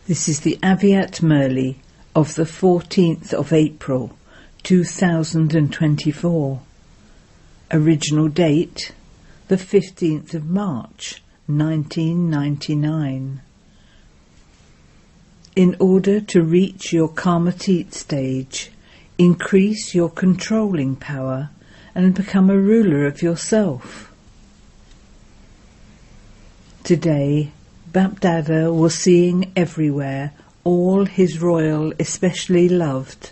This is the Aviat Murli of the 14th of April 2024. Original date the 15th of March 1999. In order to reach your Karmatit stage, increase your controlling power and become a ruler of yourself. Today, Bapdada was seeing everywhere all his royal, especially loved,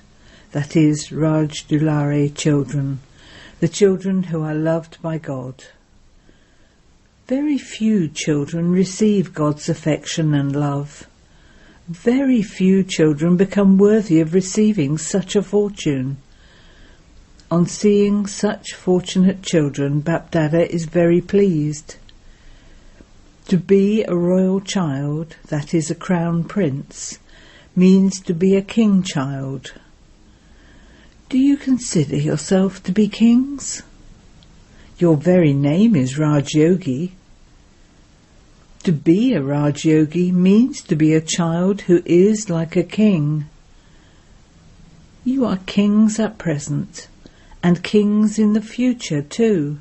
that is, Raj Dulare children, the children who are loved by God. Very few children receive God's affection and love. Very few children become worthy of receiving such a fortune. On seeing such fortunate children, Bapdada is very pleased. To be a royal child, that is a crown prince, means to be a king child. Do you consider yourself to be kings? Your very name is Raj Yogi. To be a Raj Yogi means to be a child who is like a king. You are kings at present, and kings in the future too.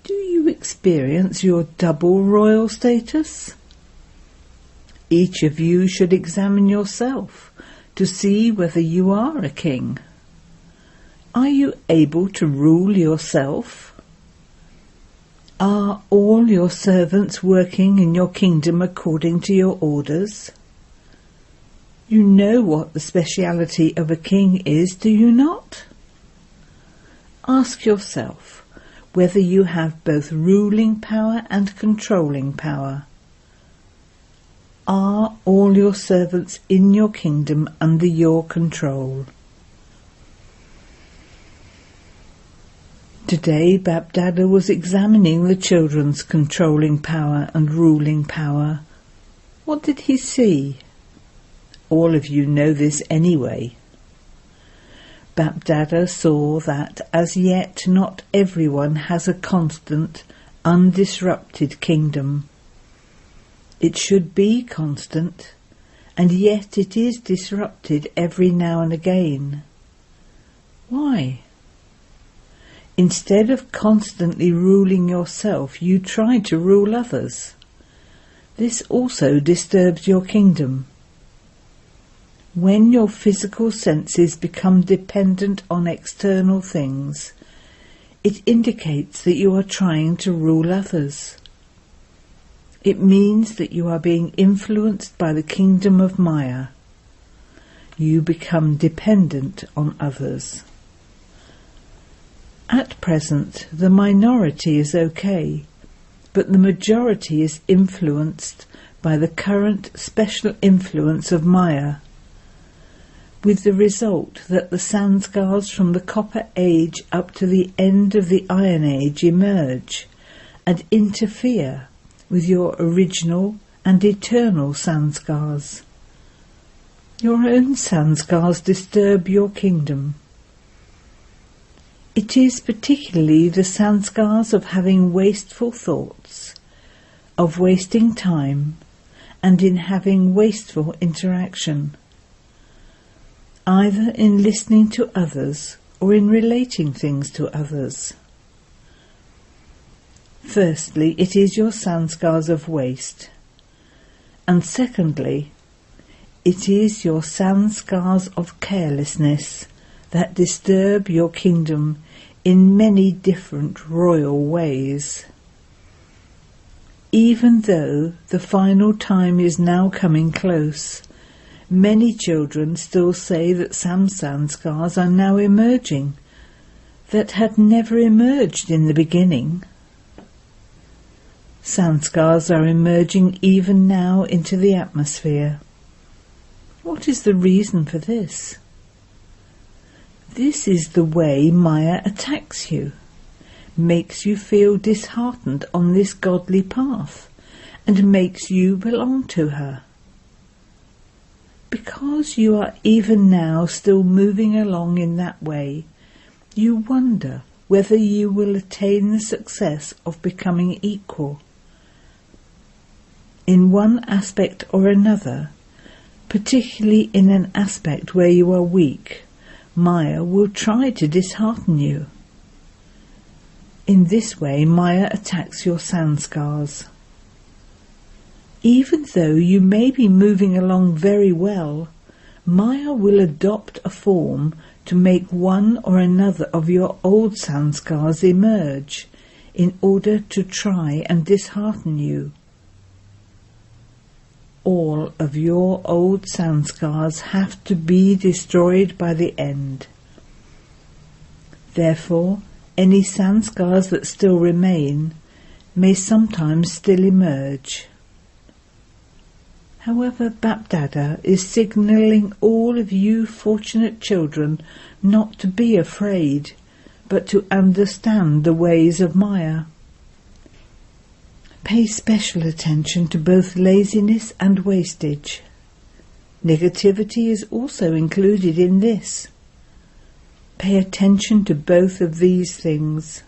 Do you experience your double royal status? Each of you should examine yourself to see whether you are a king. Are you able to rule yourself? Are all your servants working in your kingdom according to your orders? You know what the speciality of a king is, do you not? Ask yourself whether you have both ruling power and controlling power. Are all your servants in your kingdom under your control? Today, Bapdada was examining the children's controlling power and ruling power. What did he see? All of you know this anyway. Bapdada saw that as yet not everyone has a constant, undisrupted kingdom. It should be constant, and yet it is disrupted every now and again. Why? Instead of constantly ruling yourself, you try to rule others. This also disturbs your kingdom. When your physical senses become dependent on external things, it indicates that you are trying to rule others. It means that you are being influenced by the kingdom of Maya. You become dependent on others. At present, the minority is okay, but the majority is influenced by the current special influence of Maya, with the result that the sanskars from the Copper Age up to the end of the Iron Age emerge and interfere with your original and eternal sanskars. Your own sanskars disturb your kingdom. It is particularly the sanskars of having wasteful thoughts, of wasting time, and in having wasteful interaction, either in listening to others or in relating things to others. Firstly, it is your sanskars of waste, and secondly, it is your sanskars of carelessness that disturb your kingdom in many different royal ways. Even though the final time is now coming close, many children still say that some sanskars are now emerging that had never emerged in the beginning. Sanskars are emerging even now into the atmosphere. What is the reason for this? This is the way Maya attacks you, makes you feel disheartened on this godly path, and makes you belong to her. Because you are even now still moving along in that way, you wonder whether you will attain the success of becoming equal. in one aspect or another, particularly in an aspect where you are weak, Maya will try to dishearten you. In this way, Maya attacks your sanskars. Even though you may be moving along very well, Maya will adopt a form to make one or another of your old sanskars emerge in order to try and dishearten you. All of your old sanskars have to be destroyed by the end. Therefore, any sanskars that still remain may sometimes still emerge. However, Bapdada is signalling all of you fortunate children not to be afraid, but to understand the ways of Maya. Pay special attention to both laziness and wastage. Negativity is also included in this. Pay attention to both of these things.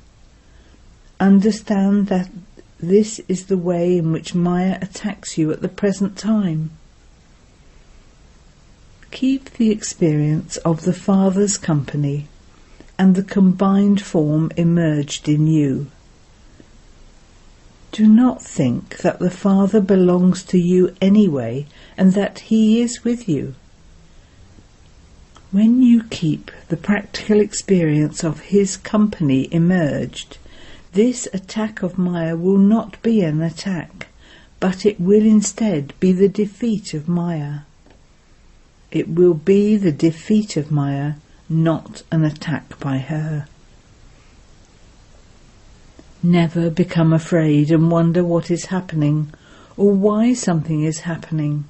Understand that this is the way in which Maya attacks you at the present time. Keep the experience of the Father's company and the combined form emerged in you. Do not think that the Father belongs to you anyway and that he is with you. When you keep the practical experience of his company emerged, this attack of Maya will not be an attack, but it will instead be the defeat of Maya. It will be the defeat of Maya, not an attack by her. Never become afraid and wonder what is happening or why something is happening.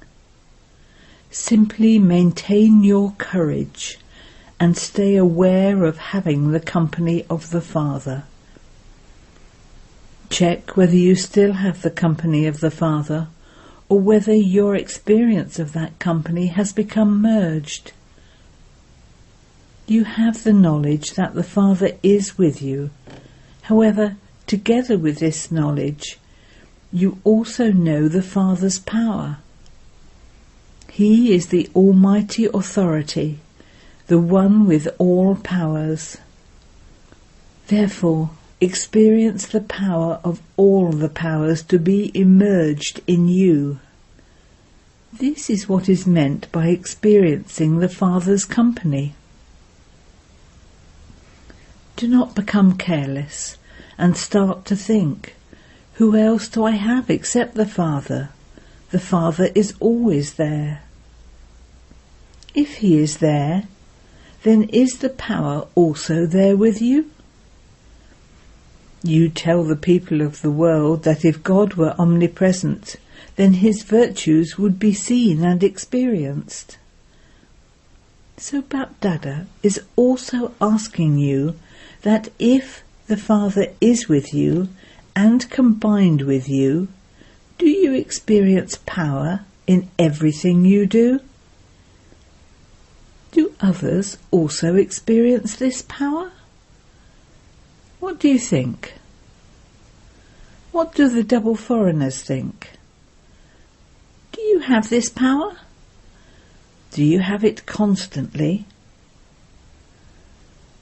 Simply maintain your courage and stay aware of having the company of the Father. Check whether you still have the company of the Father or whether your experience of that company has become merged. You have the knowledge that the Father is with you. However, together with this knowledge, you also know the Father's power. He is the Almighty Authority, the one with all powers. Therefore, experience the power of all the powers to be emerged in you. This is what is meant by experiencing the Father's company. Do not become careless and start to think, who else do I have except the Father? The Father is always there. If he is there, then is the power also there with you? You tell the people of the world that if God were omnipresent, then his virtues would be seen and experienced. So Bapdada is also asking you that if the Father is with you and combined with you, do you experience power in everything you do? Do others also experience this power? What do you think? What do the double foreigners think? Do you have this power? Do you have it constantly?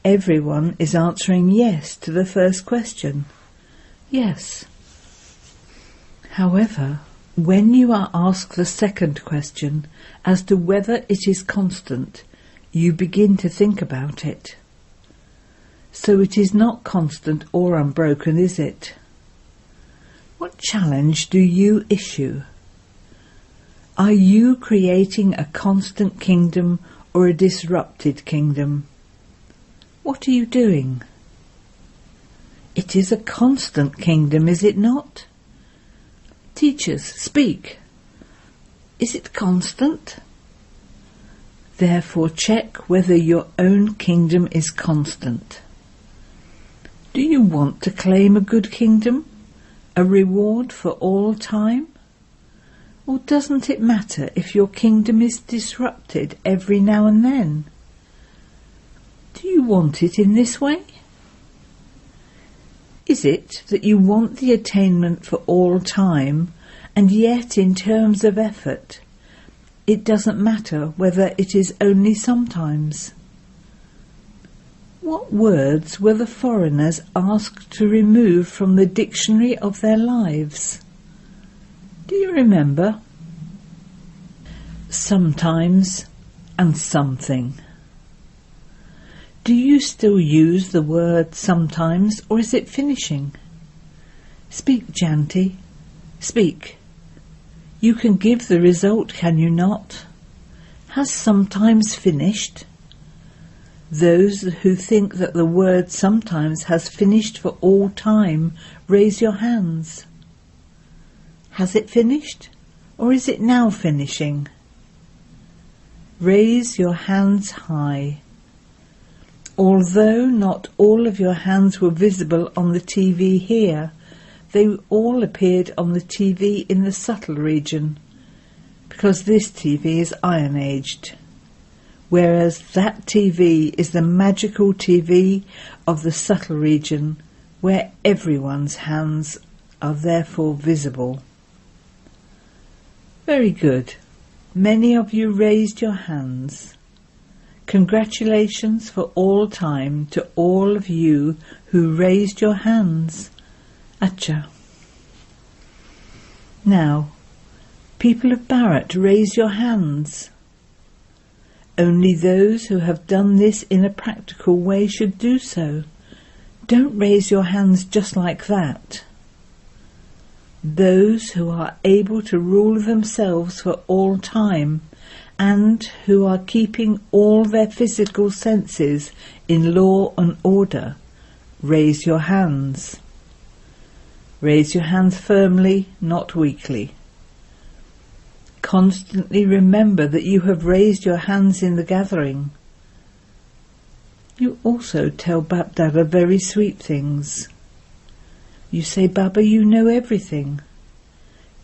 Everyone is answering yes to the first question. Yes. However, when you are asked the second question as to whether it is constant, you begin to think about it. So it is not constant or unbroken, is it? What challenge do you issue? Are you creating a constant kingdom or a disrupted kingdom? What are you doing? It is a constant kingdom, is it not? Teachers, speak. Is it constant? Therefore, check whether your own kingdom is constant. Do you want to claim a good kingdom, a reward for all time? Or doesn't it matter if your kingdom is disrupted every now and then? Do you want it in this way? Is it that you want the attainment for all time And yet, in terms of effort, it doesn't matter whether it is only sometimes. What words were the foreigners asked to remove from the dictionary of their lives? Do you remember? Sometimes and something. Do you still use the word sometimes, or is it finishing? Speak, Janti. Speak. You can give the result, can you not? Has sometimes finished? Those who think that the word sometimes has finished for all time, raise your hands. Has it finished, or is it now finishing? Raise your hands high. Although not all of your hands were visible on the TV here, they all appeared on the TV in the subtle region, because this TV is iron-aged, whereas that TV is the magical TV of the subtle region, where everyone's hands are therefore visible. Very good. Many of you raised your hands. Congratulations for all time to all of you who raised your hands. Acha. Now, people of Bharat, raise your hands. Only those who have done this in a practical way should do so. Don't raise your hands just like that. Those who are able to rule themselves for all time and who are keeping all their physical senses in law and order, raise your hands. Raise your hands firmly, not weakly. Constantly remember that you have raised your hands in the gathering. You also tell Bapdada very sweet things. You say, Baba, you know everything.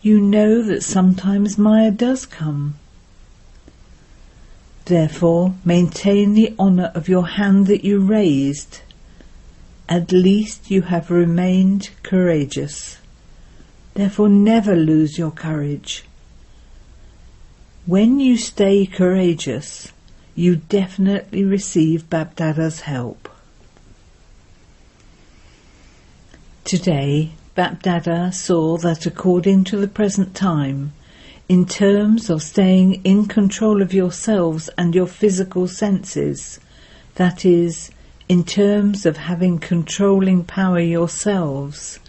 You know that sometimes Maya does come. Therefore, maintain the honour of your hand that you raised. At least you have remained courageous. Therefore, never lose your courage. When you stay courageous, you definitely receive Bapdada's help. Today, Bapdada saw that according to the present time, in terms of staying in control of yourselves and your physical senses, that is, in terms of having controlling power yourselves,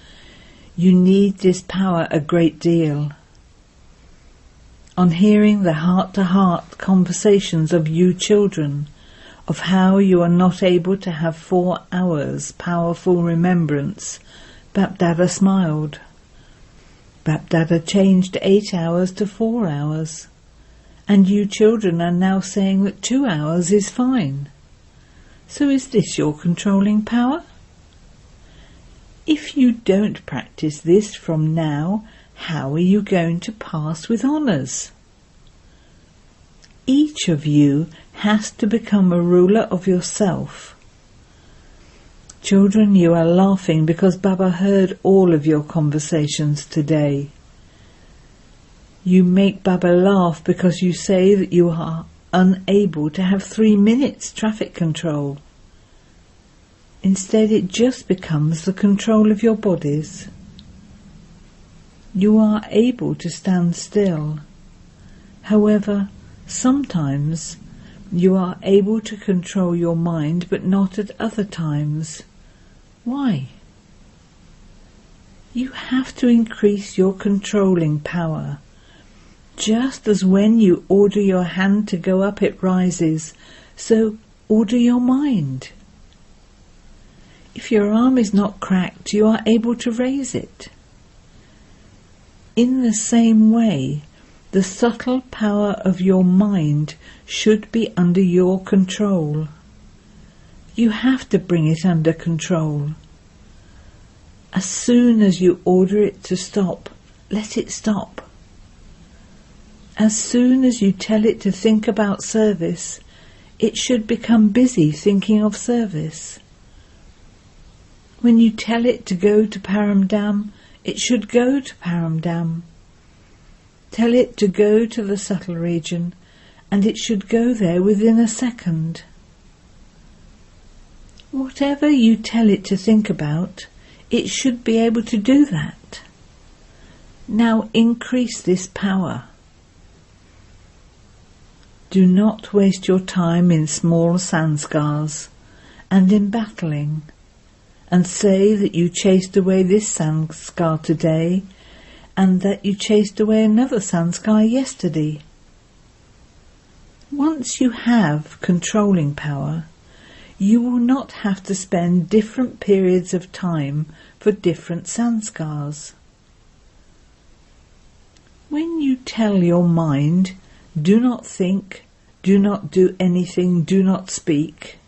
you need this power a great deal. On hearing the heart-to-heart conversations of you children, of how you are not able to have 4 hours powerful remembrance, Bapdada smiled. Bapdada changed 8 hours to 4 hours, and you children are now saying that 2 hours is fine. So is this your controlling power? If you don't practice this from now, how are you going to pass with honours? Each of you has to become a ruler of yourself. Children, you are laughing because Baba heard all of your conversations today. You make Baba laugh because you say that you are unable to have 3 minutes traffic control. Instead, it just becomes the control of your bodies. You are able to stand still. However, sometimes you are able to control your mind, but not at other times. Why? You have to increase your controlling power. Just as when you order your hand to go up it rises, so order your mind. If your arm is not cracked, you are able to raise it. In the same way, the subtle power of your mind should be under your control. You have to bring it under control. As soon as you order it to stop, let it stop. As soon as you tell it to think about service, it should become busy thinking of service. When you tell it to go to Paramdam, it should go to Paramdam. Tell it to go to the subtle region, and it should go there within a second. Whatever you tell it to think about, it should be able to do that. Now increase this power. Do not waste your time in small sanskars and in battling, and say that you chased away this sanskar today and that you chased away another sanskar yesterday. Once you have controlling power, you will not have to spend different periods of time for different sanskars. When you tell your mind, do not think, do not do anything, do not speak,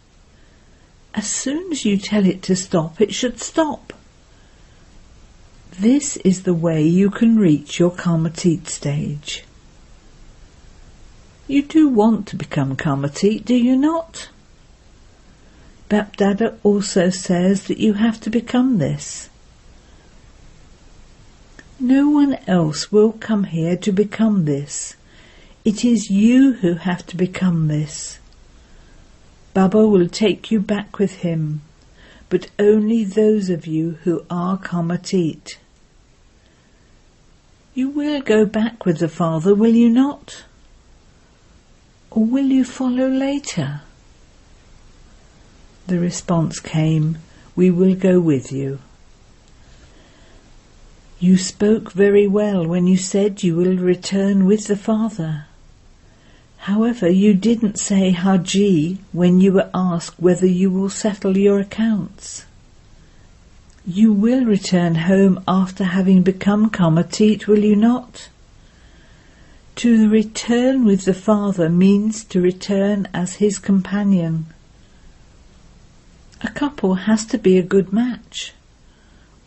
as soon as you tell it to stop, it should stop. This is the way you can reach your Karmatit stage. You do want to become Karmatit, do you not? Bapdada also says that you have to become this. No one else will come here to become this. It is you who have to become this. Baba will take you back with him, but only those of you who are Karmatit. You will go back with the Father, will you not? Or will you follow later? The response came, we will go with you. You spoke very well when you said you will return with the Father. However, you didn't say Haji when you were asked whether you will settle your accounts. You will return home after having become Karmatit, will you not? To return with the Father means to return as his companion. A couple has to be a good match.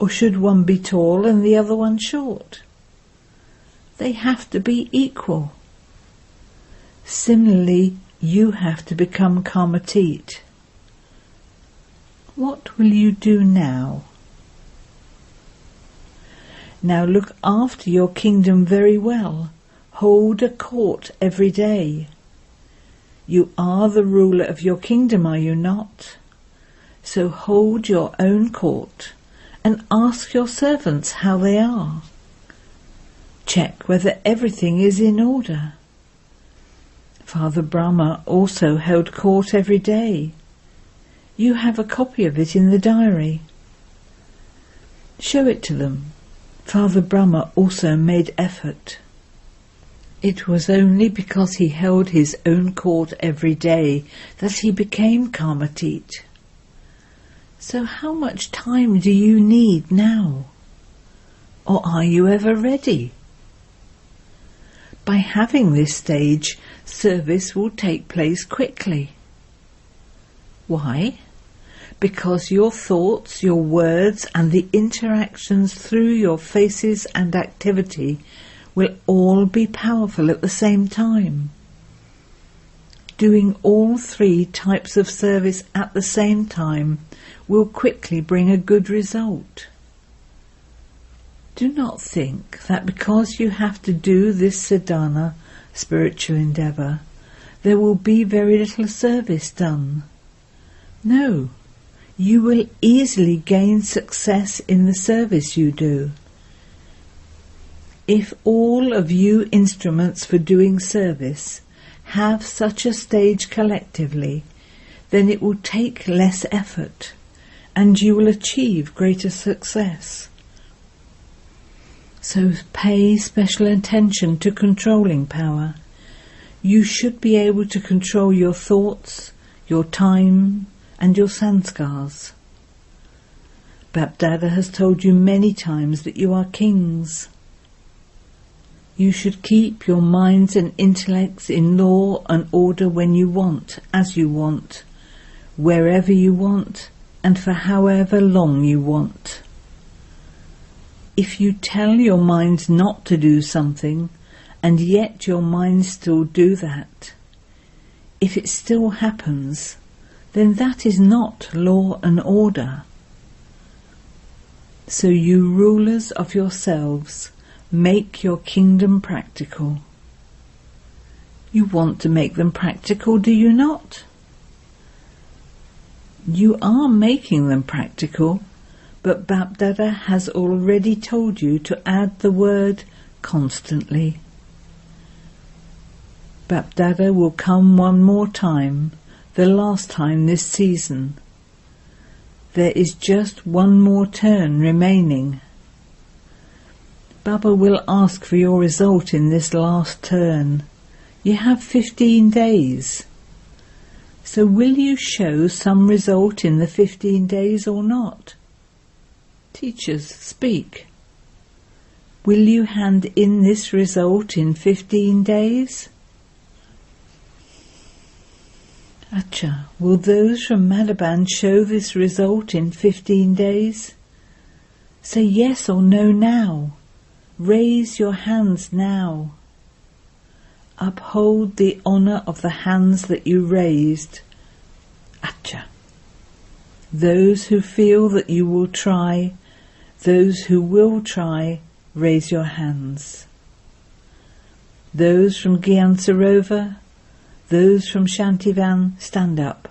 Or should one be tall and the other one short? They have to be equal. Similarly, you have to become Karmatit. What will you do now? Now look after your kingdom very well. Hold a court every day. You are the ruler of your kingdom, are you not? So hold your own court and ask your servants how they are. Check whether everything is in order. Father Brahma also held court every day. You have a copy of it in the diary. Show it to them. Father Brahma also made effort. It was only because he held his own court every day that he became Karmatit. So how much time do you need now? Or are you ever ready? By having this stage, service will take place quickly. Why? Because your thoughts, your words, and the interactions through your faces and activity will all be powerful at the same time. Doing all three types of service at the same time will quickly bring a good result. Do not think that because you have to do this sadhana, spiritual endeavour, there will be very little service done. No, you will easily gain success in the service you do. If all of you instruments for doing service have such a stage collectively, then it will take less effort and you will achieve greater success. So pay special attention to controlling power. You should be able to control your thoughts, your time, and your sanskars. Bapdada has told you many times that you are kings. You should keep your minds and intellects in law and order when you want, as you want, wherever you want, and for however long you want. If you tell your mind not to do something, and yet your mind still do that, if it still happens, then that is not law and order. So you rulers of yourselves, Make your kingdom practical. You want to make them practical, do you not? You are making them practical, but Bapdada has already told you to add the word constantly. Bapdada will come one more time, the last time this season. There is just one more turn remaining. Baba will ask for your result in this last turn. You have 15 days. So will you show some result in the 15 days or not? Teachers, speak. Will you hand in this result in 15 days? Acha, will those from Madhaban show this result in 15 days? Say yes or no now. Raise your hands now. Uphold the honour of the hands that you raised. Acha. Those who feel that you will try, those who will try, raise your hands. Those from Gyan Sarovar, those from Shantivan, stand up.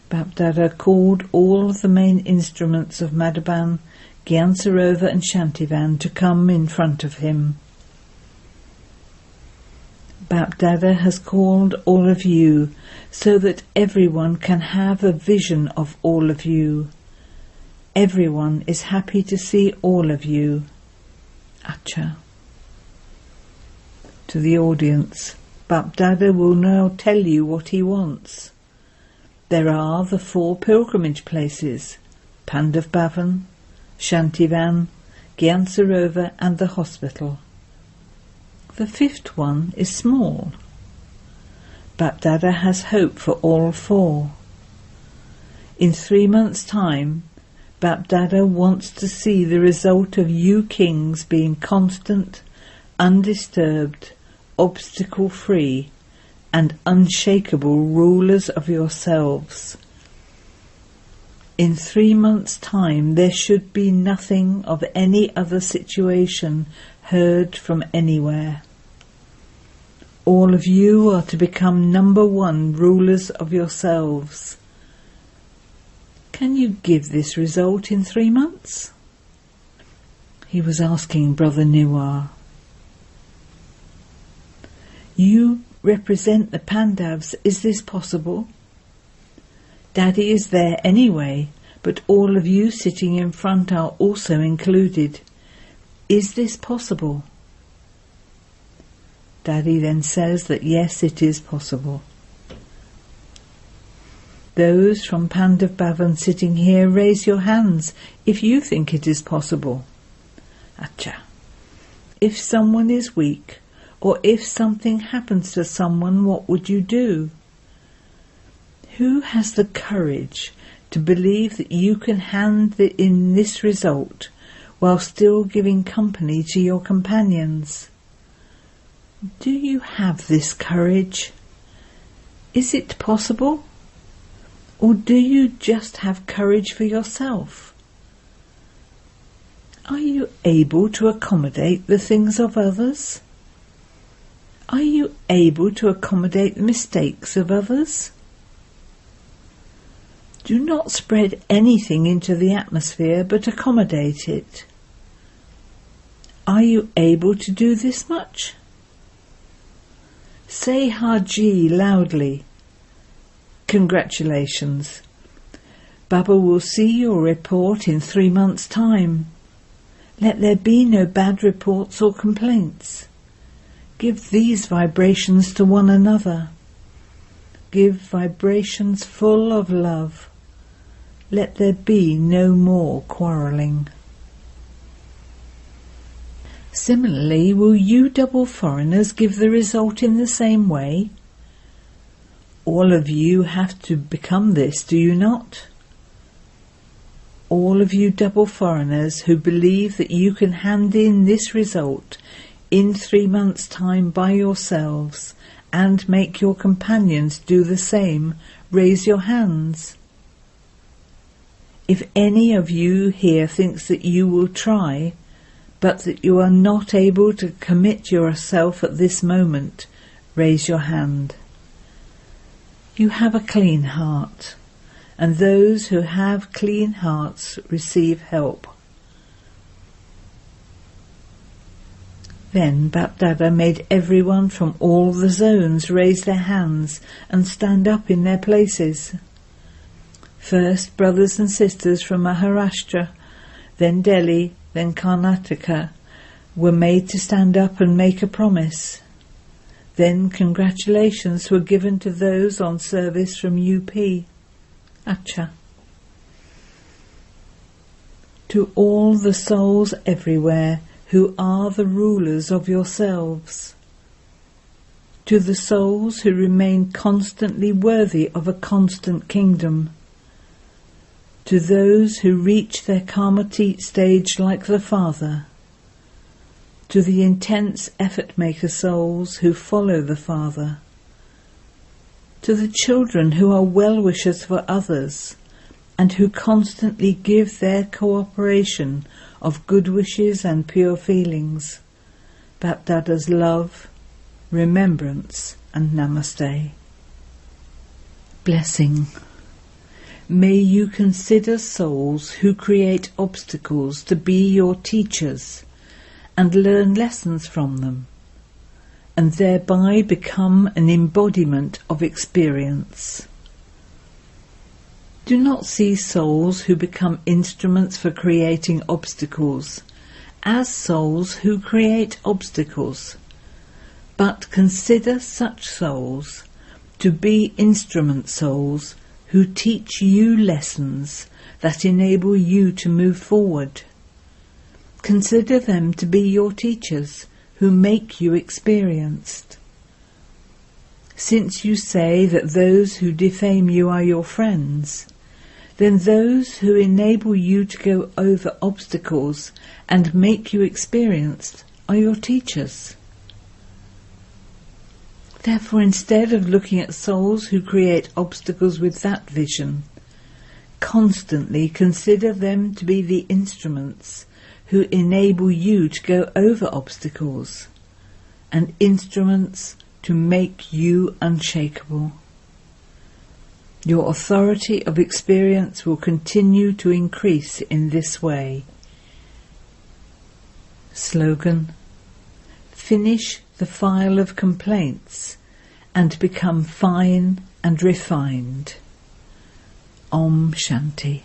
Bapdada called all of the main instruments of Madhaban, Gyan Sarovar and Shantivan to come in front of him. Bapdada has called all of you so that everyone can have a vision of all of you. Everyone is happy to see all of you. Acha. To the audience, Bapdada will now tell you what he wants. There are the 4 pilgrimage places, Pandav Bhavan, Shantivan, Gyan Sarovar and the hospital. The 5th one is small. Bapdada has hope for all 4. In 3 months' time, Bapdada wants to see the result of you kings being constant, undisturbed, obstacle-free and unshakable rulers of yourselves. In 3 months' time there should be nothing of any other situation heard from anywhere. All of you are to become number 1 rulers of yourselves. Can you give this result in 3 months? He was asking Brother Niwar. You represent the Pandavs. Is this possible? Daddy is there anyway, but all of you sitting in front are also included. Is this possible? Daddy then says that yes, it is possible. Those from Pandav Bhavan sitting here, raise your hands if you think it is possible. Acha. If someone is weak, or if something happens to someone, what would you do? Who has the courage to believe that you can hand in this result while still giving company to your companions? Do you have this courage? Is it possible? Or do you just have courage for yourself? Are you able to accommodate the things of others? Are you able to accommodate the mistakes of others? Do not spread anything into the atmosphere, but accommodate it. Are you able to do this much? Say Haji loudly. Congratulations. Baba will see your report in 3 months' time. Let there be no bad reports or complaints. Give these vibrations to one another. Give vibrations full of love. Let there be no more quarrelling. Similarly, will you double foreigners give the result in the same way? All of you have to become this, do you not? All of you double foreigners who believe that you can hand in this result in 3 months' time by yourselves and make your companions do the same, raise your hands. If any of you here thinks that you will try, but that you are not able to commit yourself at this moment, raise your hand. You have a clean heart, and those who have clean hearts receive help. Then Bapdada made everyone from all the zones raise their hands and stand up in their places. First, brothers and sisters from Maharashtra, then Delhi, then Karnataka, were made to stand up and make a promise. Then congratulations were given to those on service from UP. Acha. To all the souls everywhere who are the rulers of yourselves. To the souls who remain constantly worthy of a constant kingdom. To those who reach their karma stage like the Father. To the intense effort-maker souls who follow the Father. To the children who are well-wishers for others and who constantly give their cooperation of good wishes and pure feelings. Bapdada's love, remembrance and namaste. Blessing. May you consider souls who create obstacles to be your teachers and learn lessons from them, and thereby become an embodiment of experience. Do not see souls who become instruments for creating obstacles as souls who create obstacles, but consider such souls to be instrument souls who teach you lessons that enable you to move forward. Consider them to be your teachers who make you experienced. Since you say that those who defame you are your friends, then those who enable you to go over obstacles and make you experienced are your teachers. Therefore, instead of looking at souls who create obstacles with that vision, constantly consider them to be the instruments who enable you to go over obstacles, and instruments to make you unshakable. Your authority of experience will continue to increase in this way. Slogan: finish the file of complaints and become fine and refined. Om Shanti.